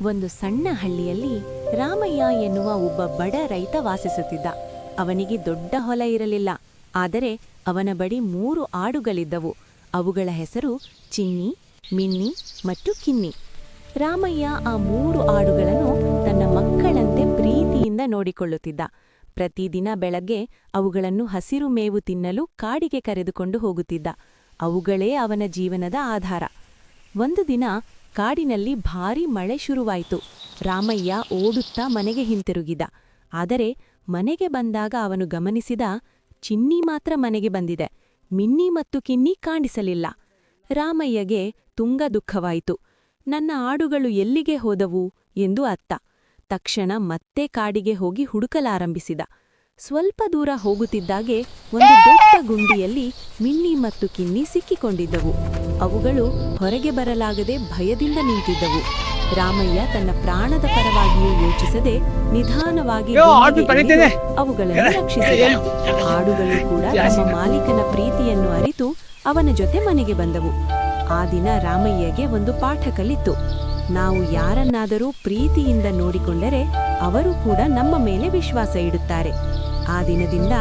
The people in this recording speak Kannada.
ಒಂದು ಸಣ್ಣ ಹಳ್ಳಿಯಲ್ಲಿ ರಾಮಯ್ಯ ಎನ್ನುವ ಒಬ್ಬ ಬಡ ರೈತ ವಾಸಿಸುತ್ತಿದ್ದ. ಅವನಿಗೆ ದೊಡ್ಡ ಹೊಲ ಇರಲಿಲ್ಲ, ಆದರೆ ಅವನ ಬಳಿ 3 ಆಡುಗಳಿದ್ದವು. ಅವುಗಳ ಹೆಸರು ಚಿನ್ನಿ, ಮಿನ್ನಿ ಮತ್ತು ಕಿನ್ನಿ. ರಾಮಯ್ಯ ಆ 3 ಆಡುಗಳನ್ನು ತನ್ನ ಮಕ್ಕಳಂತೆ ಪ್ರೀತಿಯಿಂದ ನೋಡಿಕೊಳ್ಳುತ್ತಿದ್ದ. ಪ್ರತಿದಿನ ಬೆಳಗ್ಗೆ ಅವುಗಳನ್ನು ಹಸಿರು ಮೇವು ತಿನ್ನಲು ಕಾಡಿಗೆ ಕರೆದುಕೊಂಡು ಹೋಗುತ್ತಿದ್ದ. ಅವುಗಳೇ ಅವನ ಜೀವನದ ಆಧಾರ. ಒಂದು ದಿನ ಕಾಡಿನಲ್ಲಿ ಭಾರೀ ಮಳೆ ಶುರುವಾಯಿತು. ರಾಮಯ್ಯ ಓಡುತ್ತಾ ಮನೆಗೆ ಹಿಂತಿರುಗಿದ. ಆದರೆ ಮನೆಗೆ ಬಂದಾಗ ಅವನು ಗಮನಿಸಿದ, ಚಿನ್ನಿ ಮಾತ್ರ ಮನೆಗೆ ಬಂದಿದೆ, ಮಿನ್ನಿ ಮತ್ತು ಕಿನ್ನಿ ಕಾಣಿಸಲಿಲ್ಲ. ರಾಮಯ್ಯಗೆ ತುಂಗ ದುಃಖವಾಯಿತು. ನನ್ನ ಆಡುಗಳು ಎಲ್ಲಿಗೆ ಹೋದವು ಎಂದು ಅತ್ತ. ತಕ್ಷಣ ಮತ್ತೆ ಕಾಡಿಗೆ ಹೋಗಿ ಹುಡುಕಲಾರಂಭಿಸಿದ. ಸ್ವಲ್ಪ ದೂರ ಹೋಗುತ್ತಿದ್ದಾಗೆ ಒಂದು ದೊಡ್ಡ ಗುಂಡಿಯಲ್ಲಿ ಮಿನ್ನಿ ಮತ್ತು ಕಿನ್ನಿ ಸಿಕ್ಕಿಕೊಂಡಿದ್ದವು. ಅವುಗಳು ಹೊರಗೆ ಬರಲಾಗದೆ ಭಯದಿಂದ ನಿಂತಿದ್ದವು. ರಾಮಯ್ಯ ತನ್ನ ಪ್ರಾಣದ ಪರವಾಗಿಯೂ ಯೋಚಿಸದೆ ನಿಧಾನವಾಗಿ ಅವುಗಳನ್ನು ರಕ್ಷಿಸಿದ. ಆಡುಗಳು ಕೂಡ ತಮ್ಮ ಮಾಲೀಕನ ಪ್ರೀತಿಯನ್ನು ಅರಿತು ಅವನ ಜೊತೆ ಮನೆಗೆ ಬಂದವು. ಆ ದಿನ ರಾಮಯ್ಯಗೆ ಒಂದು ಪಾಠ ಕಲಿತು. ನಾವು ಯಾರನ್ನಾದರೂ ಪ್ರೀತಿಯಿಂದ ನೋಡಿಕೊಂಡರೆ ಅವರು ಕೂಡ ನಮ್ಮ ಮೇಲೆ ವಿಶ್ವಾಸ ಇಡುತ್ತಾರೆ. ಆ ದಿನದಿಂದ